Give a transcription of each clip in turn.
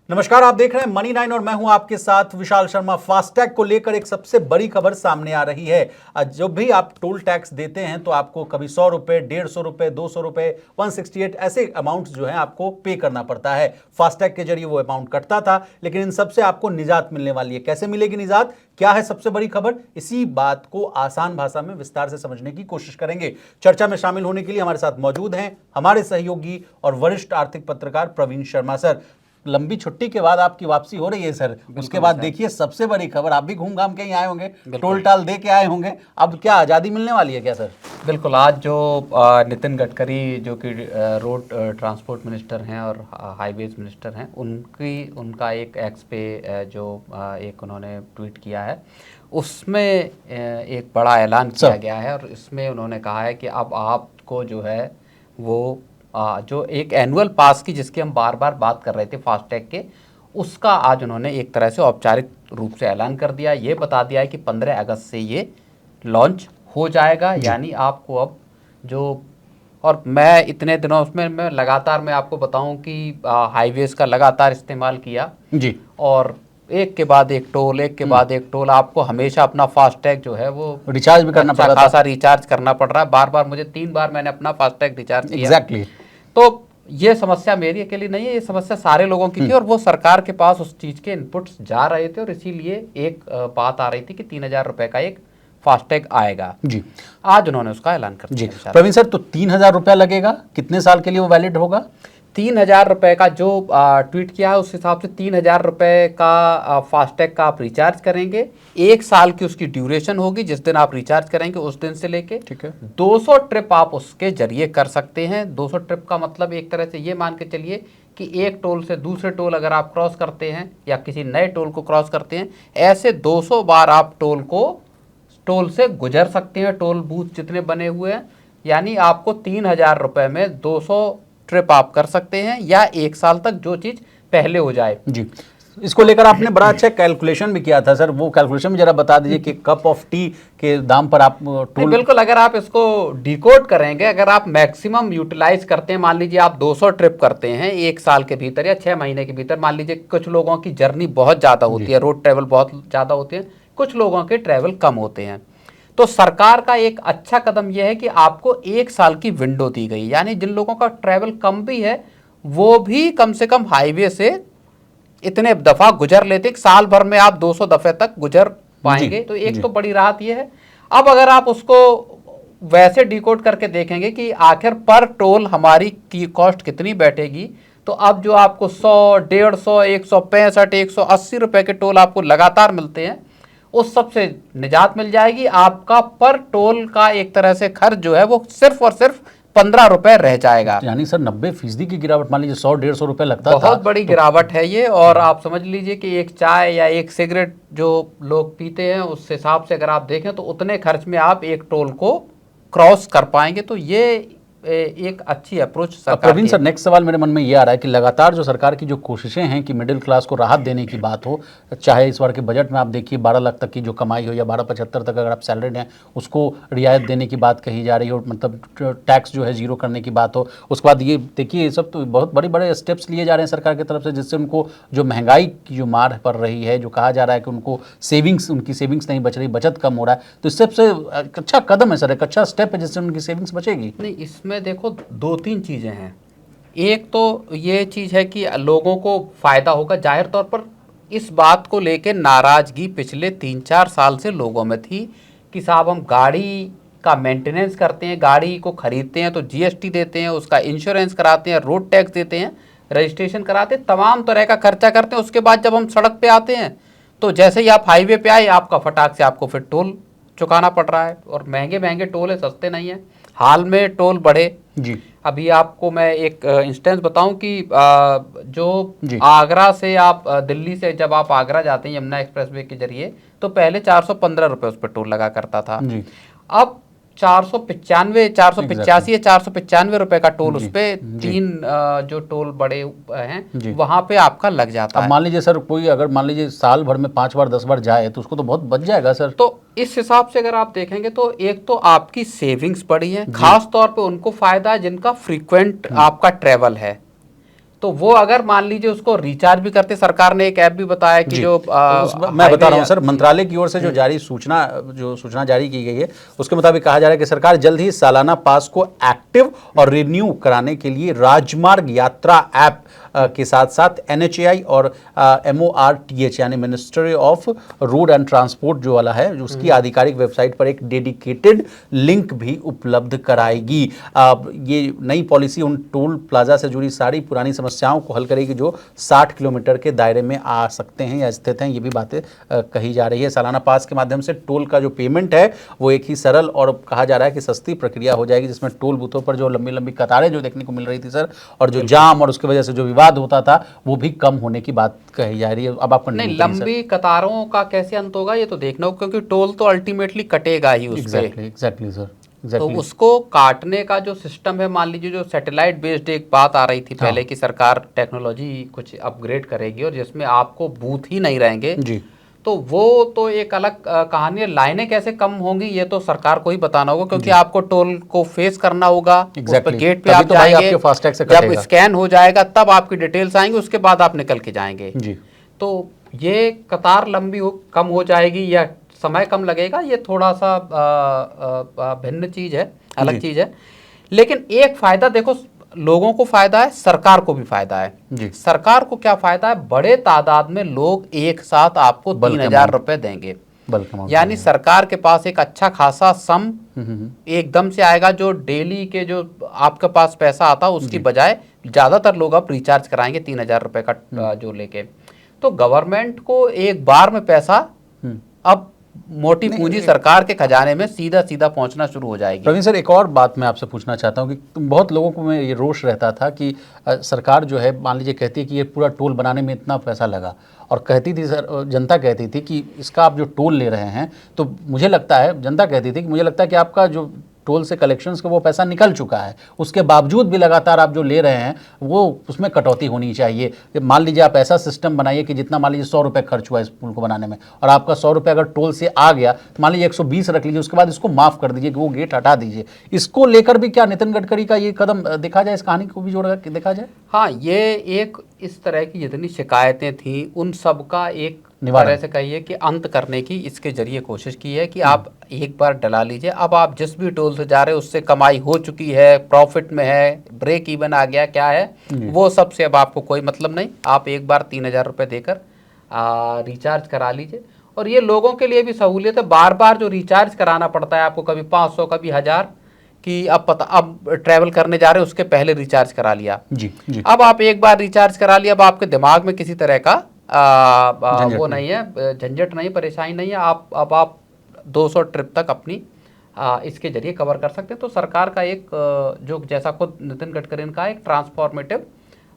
नमस्कार, आप देख रहे हैं मनी 9 और मैं हूं आपके साथ विशाल शर्मा। फास्टैग को लेकर एक सबसे बड़ी खबर सामने आ रही है। जब भी आप टोल टैक्स देते हैं तो आपको कभी 100 रुपए, 150 रुपए, 200 रुपए, 168 ऐसे अमाउंट जो है आपको पे करना पड़ता है। फास्टैग के जरिए वो अमाउंट कटता था, लेकिन इन सबसे आपको निजात मिलने वाली है। कैसे मिलेगी निजात, क्या है सबसे बड़ी खबर, इसी बात को आसान भाषा में विस्तार से समझने की कोशिश करेंगे। चर्चा में शामिल होने के लिए हमारे साथ मौजूद हैं हमारे सहयोगी और वरिष्ठ आर्थिक पत्रकार प्रवीण शर्मा। सर, लंबी छुट्टी के बाद आपकी वापसी हो रही है सर। उसके बाद देखिए सबसे बड़ी खबर, आप भी घूम घाम के ही आए होंगे, टोल टाल दे के आए होंगे। अब क्या आज़ादी मिलने वाली है क्या सर? बिल्कुल। आज जो नितिन गडकरी जो कि रोड ट्रांसपोर्ट मिनिस्टर हैं और हाईवेज मिनिस्टर हैं, उनका एक एक्स पे जो एक उन्होंने ट्वीट किया है, उसमें एक बड़ा ऐलान किया गया है। और इसमें उन्होंने कहा है कि अब आपको जो है वो जो एक एनुअल पास की जिसकी हम बार बार बात कर रहे थे फास्टैग के, उसका आज उन्होंने एक तरह से औपचारिक रूप से ऐलान कर दिया। ये बता दिया है कि 15 अगस्त से ये लॉन्च हो जाएगा। यानी आपको अब जो, और मैं इतने दिनों उसमें मैं लगातार मैं आपको बताऊं कि हाईवेज का लगातार इस्तेमाल किया जी, और एक के बाद एक टोल, एक के बाद एक टोल, आपको हमेशा अपना फास्टैग जो है वो रिचार्ज भी करना पड़ रहा था। खासा रिचार्ज करना पड़ रहा है। बार बार मुझे 3 बार मैंने अपना फास्टैग रिचार्ज किया। एग्जैक्टली। तो ये समस्या मेरी अकेली नहीं है, ये समस्या सारे लोगों की थी और वो सरकार के पास उस चीज के इनपुट्स जा रहे थे और इसीलिए एक बात आ रही थी कि 3000 रुपए का एक फास्टैग आएगा। जी, आज उन्होंने उसका ऐलान कर दिया। जी प्रवीण सर, तो 3000 रुपया लगेगा, कितने साल के लिए वो वैलिड होगा? 3000 रुपए का जो ट्वीट किया है उस हिसाब से 3000 रुपए का फास्टैग का आप रिचार्ज करेंगे। 1 साल की उसकी ड्यूरेशन होगी, जिस दिन आप रिचार्ज करेंगे उस दिन से लेके, ठीक है, 200 ट्रिप आप उसके जरिए कर सकते हैं। 200 ट्रिप का मतलब एक तरह से ये मान के चलिए कि एक टोल से दूसरे टोल अगर आप क्रॉस करते हैं या किसी नए टोल को क्रॉस करते हैं, ऐसे 200 बार आप टोल से गुजर सकते हैं। टोल बूथ जितने बने हुए हैं, यानी आपको 3000 रुपए में 200 ट्रिप आप कर सकते हैं या 1 साल तक, जो चीज पहले हो जाए। जी, इसको लेकर आपने बड़ा अच्छा कैलकुलेशन भी किया था सर। वो कैलकुलेशन भी जरा बता दीजिए कि कप ऑफ टी के दाम पर आप टोल। बिल्कुल, अगर आप इसको डिकोड करेंगे, अगर आप मैक्सिमम यूटिलाइज करते हैं, मान लीजिए आप 200 ट्रिप करते हैं 1 साल के भीतर या 6 महीने के भीतर, मान लीजिए कुछ लोगों की जर्नी बहुत ज़्यादा होती है, रोड ट्रेवल बहुत ज़्यादा होते हैं, कुछ लोगों के ट्रैवल कम होते हैं, तो सरकार का एक अच्छा कदम यह है कि आपको 1 साल की विंडो दी गई। यानी जिन लोगों का ट्रैवल कम भी है वो भी कम से कम हाईवे से इतने दफ़ा गुजर लेते हैं, साल भर में आप 200 दफ़े तक गुजर पाएंगे। तो एक तो बड़ी राहत ये है। अब अगर आप उसको वैसे डिकोड करके देखेंगे कि आखिर पर टोल हमारी की कॉस्ट कितनी बैठेगी, तो अब जो आपको 100, 150, 165, 180 रुपए के टोल आपको लगातार मिलते हैं, उस सब से निजात मिल जाएगी। आपका पर टोल का एक तरह से खर्च जो है वो सिर्फ और सिर्फ 15 रुपए रह जाएगा। यानी सर 90% की गिरावट, मान लीजिए 100-150 रुपए लगता था, बहुत बड़ी गिरावट है ये। और आप समझ लीजिए कि एक चाय या एक सिगरेट जो लोग पीते हैं, उस हिसाब से अगर आप देखें तो उतने खर्च में आप एक टोल को क्रॉस कर पाएंगे। तो ये एक अच्छी अप्रोच सरकार की। प्रवीण सर, नेक्स्ट सवाल मेरे मन में ये आ रहा है कि लगातार जो सरकार की जो कोशिशें हैं कि मिडिल क्लास को राहत देने की बात हो, चाहे इस बार के बजट में आप देखिए 12 लाख तक की जो कमाई हो या 12,75 तक अगर आप सैलरीड हैं उसको रियायत देने की बात कही जा रही हो, मतलब टैक्स जो है जीरो करने की बात हो। उसके बाद ये देखिए, ये सब तो बहुत बड़े बड़े स्टेप्स लिए जा रहे हैं सरकार की तरफ से, जिससे उनको जो महंगाई की जो मार पड़ रही है, जो कहा जा रहा है कि उनको उनकी सेविंग्स नहीं बच रही, बचत कम हो रहा है, तो इससे एक अच्छा कदम है सर, एक अच्छा स्टेप है जिससे उनकी सेविंग्स बचेगी। नहीं, इसमें देखो 2-3 चीज़ें हैं। एक तो ये चीज़ है कि लोगों को फ़ायदा होगा। जाहिर तौर पर इस बात को लेकर नाराज़गी पिछले 3-4 साल से लोगों में थी कि साहब हम गाड़ी का मेंटेनेंस करते हैं, गाड़ी को ख़रीदते हैं तो जीएसटी देते हैं, उसका इंश्योरेंस कराते हैं, रोड टैक्स देते हैं, रजिस्ट्रेशन कराते हैं, तमाम तरह का खर्चा करते हैं। उसके बाद जब हम सड़क पे आते हैं तो जैसे ही आप हाईवे पे आए, आपका फटाक से आपको फिर टोल चुकाना पड़ रहा है। और महंगे महंगे टोल है, सस्ते नहीं है। हाल में टोल बढ़े जी, अभी आपको मैं एक इंस्टेंस बताऊं कि जो जी, आगरा से आप दिल्ली से जब आप आगरा जाते हैं यमुना एक्सप्रेसवे के जरिए, तो पहले 415 रुपये उस पर टोल लगा करता था। जी, अब 495, 485 या 495 रुपए का टोल उस पर 3 जो टोल बड़े हैं वहां पे आपका लग जाता है। अब मान लीजिए सर, कोई अगर मान लीजिए साल भर में 5 बार 10 बार जाए तो उसको तो बहुत बच जाएगा सर। तो इस हिसाब से अगर आप देखेंगे तो एक तो आपकी सेविंग्स बढ़ी है, खास तौर पे उनको फायदा है जिनका फ्रीक्वेंट आपका ट्रेवल है। तो वो अगर मान लीजिए उसको रिचार्ज भी करते, सरकार ने एक ऐप भी बताया कि जो मैं बता रहा हूं सर, मंत्रालय की ओर से जो सूचना जारी की गई है उसके मुताबिक कहा जा रहा है कि सरकार जल्द ही सालाना पास को एक्टिव और रिन्यू कराने के लिए राजमार्ग यात्रा ऐप के साथ साथ NHAI और MORTH यानी ministry of road and transport जो वाला है उसकी आधिकारिक वेबसाइट पर एक डेडिकेटेड लिंक भी उपलब्ध कराएगी। ये नई पॉलिसी उन टोल प्लाजा से जुड़ी सारी पुरानी समस्याओं को हल करेगी जो 60 किलोमीटर के दायरे में आ सकते हैं या स्थित हैं, ये भी बातें कही जा रही है। सालाना पास के माध्यम से टोल का जो पेमेंट है वो एक ही सरल और कहा जा रहा है कि सस्ती प्रक्रिया हो जाएगी, जिसमें टोल बूथों पर जो लंबी लंबी कतारें जो देखने को मिल रही थी सर, और जो जाम और उसकी वजह से जो विवाद होता था वो भी कम होने की बात कही जा रही है। अब आपको नहीं, लंबी कतारों का कैसे अंत होगा ये तो देखना होगा, क्योंकि टोल तो अल्टीमेटली कटेगा ही उस पे। एग्जैक्टली सर, तो उसको काटने का जो सिस्टम है, मान लीजिए जो सैटेलाइट बेस्ड एक बात आ रही थी पहले कि सरकार टेक्नोलॉजी कुछ अपग्रेड करेगी और जिसमें आपको बूथ ही नहीं रहेंगे जी, तो वो तो एक अलग कहानी है। लाइनें कैसे कम होंगी ये तो सरकार को ही बताना होगा, क्योंकि आपको टोल को फेस करना होगा। उस पर गेट पे आप जाएंगे, जब स्कैन हो जाएगा तब आपकी डिटेल्स आएंगी, उसके बाद आप निकल के जाएंगे जी। तो ये कतार लंबी कम हो जाएगी या समय कम लगेगा, ये थोड़ा सा भिन्न चीज है, अलग चीज है। लेकिन एक फायदा देखो, लोगों को फायदा है, सरकार को भी फायदा है जी। सरकार को क्या फायदा है, बड़े तादाद में लोग एक साथ आपको 3,000 रुपए देंगे, यानी सरकार के पास एक अच्छा खासा सम एकदम से आएगा, जो डेली के जो आपके पास पैसा आता उसकी बजाय ज्यादातर लोग अब रिचार्ज कराएंगे 3,000 रुपए का जो लेके। तो गवर्नमेंट को एक बार में पैसा अब मोटी पूंजी सरकार के खजाने में सीधा सीधा पहुंचना शुरू हो जाएगी। प्रवीण सर, एक और बात मैं आपसे पूछना चाहता हूं कि बहुत लोगों को में ये रोष रहता था कि सरकार जो है मान लीजिए कहती है कि ये पूरा टोल बनाने में इतना पैसा लगा, और कहती थी सर, जनता कहती थी कि इसका आप जो टोल ले रहे हैं, तो मुझे लगता है, जनता कहती थी कि मुझे लगता है कि आपका जो टोल से कलेक्शंस का वो पैसा निकल चुका है, उसके बावजूद भी लगातार आप जो ले रहे हैं वो उसमें कटौती होनी चाहिए। मान लीजिए आप ऐसा सिस्टम बनाइए कि जितना मान लीजिए 100 रुपये खर्च हुआ इस पुल को बनाने में, और आपका 100 रुपये अगर टोल से आ गया तो मान लीजिए 120 रख लीजिए, उसके बाद इसको माफ़ कर दीजिए कि वो गेट हटा दीजिए। इसको लेकर भी क्या नितिन गडकरी का ये कदम देखा जाए, इस कहानी को भी जोड़ कर देखा जाए? हाँ, ये एक इस तरह की जितनी शिकायतें थी उन सब का एक तरह से कहिए कि अंत करने की इसके जरिए कोशिश की है कि आप एक बार डला लीजिए। अब आप जिस भी टोल से जा रहे हैं उससे कमाई हो चुकी है, प्रॉफिट में है, ब्रेक इवन आ गया, क्या है वो सबसे अब आपको कोई मतलब नहीं। आप एक बार 3,000 रुपये देकर रिचार्ज करा लीजिए, और ये लोगों के लिए भी सहूलियत है। बार बार जो रिचार्ज कराना पड़ता है आपको, कभी 500 कभी 1000 कि अब ट्रैवल करने जा रहे हैं उसके पहले रिचार्ज करा लिया जी। अब आप एक बार रिचार्ज करा लिया, अब आपके दिमाग में किसी तरह का वो नहीं है, झंझट नहीं, परेशानी नहीं है। अब आप 200 ट्रिप तक अपनी इसके जरिए कवर कर सकते हैं। तो सरकार का एक जो जैसा खुद नितिन गडकरी ने कहा, एक ट्रांसफॉर्मेटिव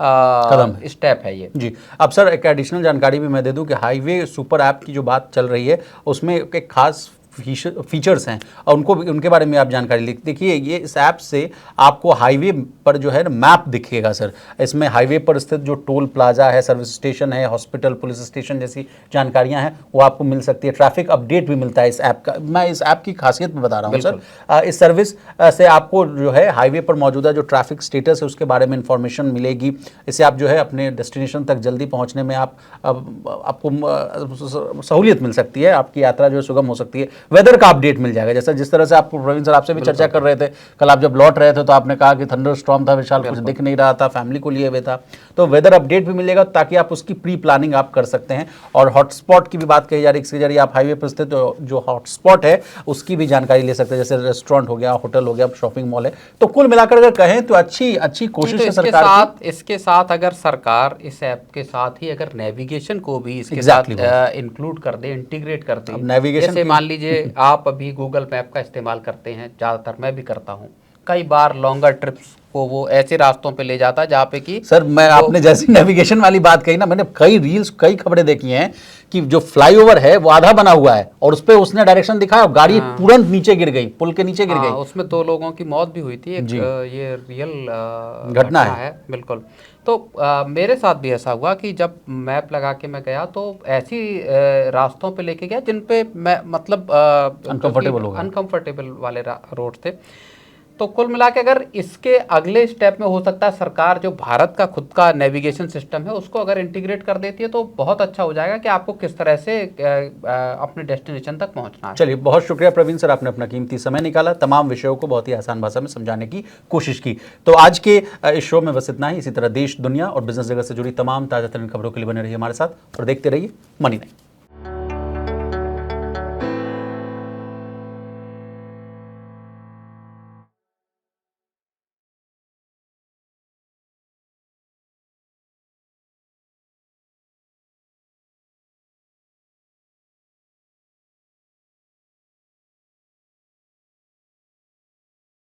कदम स्टेप है ये जी। अब सर एक एडिशनल जानकारी भी मैं दे दूं कि हाईवे सुपर ऐप की जो बात चल रही है उसमें एक खास फीचर्स हैं और उनके बारे में आप जानकारी लिख देखिए। ये इस ऐप से आपको हाईवे पर जो है ना मैप दिखेगा सर। इसमें हाईवे पर स्थित जो टोल प्लाजा है, सर्विस स्टेशन है, हॉस्पिटल, पुलिस स्टेशन जैसी जानकारियां हैं वो आपको मिल सकती है। ट्रैफिक अपडेट भी मिलता है इस ऐप का। मैं इस ऐप की खासियत में बता रहा हूँ सर। इस सर्विस से आपको जो है हाईवे पर मौजूदा जो ट्रैफिक स्टेटस है उसके बारे में इंफॉर्मेशन मिलेगी। इससे आप जो है अपने डेस्टिनेशन तक जल्दी पहुँचने में आपको सहूलियत मिल सकती है, आपकी यात्रा जो है सुगम हो सकती है। वेदर का अपडेट मिल जाएगा, जैसा जिस तरह से आपको प्रवीण सर आपसे भी चर्चा कर रहे थे कल, आप जब लौट रहे थे तो आपने कहा कि थंडर स्टॉर्म था विशाल, कुछ दिख नहीं रहा था, फैमिली को लिए हुए था, तो वेदर अपडेट भी मिलेगा ताकि आप उसकी प्री प्लानिंग आप कर सकते हैं। और हॉटस्पॉट की भी बात कही जा रही है, इसके जरिए आप हाईवे पर स्थित जो हॉटस्पॉट है उसकी भी जानकारी ले सकते हैं, जैसे रेस्टोरेंट हो गया, होटल हो गया, शॉपिंग मॉल है। तो कुल मिलाकर अगर कहें तो अच्छी कोशिश है सरकार की। इसके साथ अगर सरकार इस ऐप के साथ ही अगर नेविगेशन को भी इसके साथ इंक्लूड कर दे, इंटीग्रेट कर दे, नेविगेशन जैसे मान लीजिए आप अभी गूगल मैप का इस्तेमाल करते हैं, ज़्यादातर मैं भी करता हूँ, कई बार लॉन्गर ट्रिप्स को वो ऐसे रास्तों पे ले जाता है जहाँ पे कि सर मैं आपने जैसी नेविगेशन वाली बात कही ना, मैंने कई रील्स कई खबरें देखी हैं कि जो फ्लाईओवर है वो आधा बना हुआ है और उस पे उसने डायरेक्शन दिखाया, गाड़ी तुरंत नीचे गिर गई, पुल के नीचे गिर गई। उसमें 2 लोगों की मौत भी हुई थी, एक ये रियल घटना है बिल्कुल। तो मेरे साथ भी ऐसा हुआ कि जब मैप लगा के मैं गया तो ऐसी रास्तों पे लेके गया जिन पे मैं मतलब अनकंफर्टेबल वाले रोड थे। तो कुल मिला के अगर इसके अगले स्टेप में हो सकता है सरकार जो भारत का खुद का नेविगेशन सिस्टम है उसको अगर इंटीग्रेट कर देती है तो बहुत अच्छा हो जाएगा कि आपको किस तरह से अपने डेस्टिनेशन तक पहुंचना है। चलिए, बहुत शुक्रिया प्रवीण सर, आपने अपना कीमती समय निकाला, तमाम विषयों को बहुत ही आसान भाषा में समझाने की कोशिश की। तो आज के इस शो में बस इतना ही। इसी तरह देश, दुनिया और बिजनेस जगत से जुड़ी तमाम ताजा तरीन खबरों के लिए बने रहिए हमारे साथ और देखते रहिए मनी9।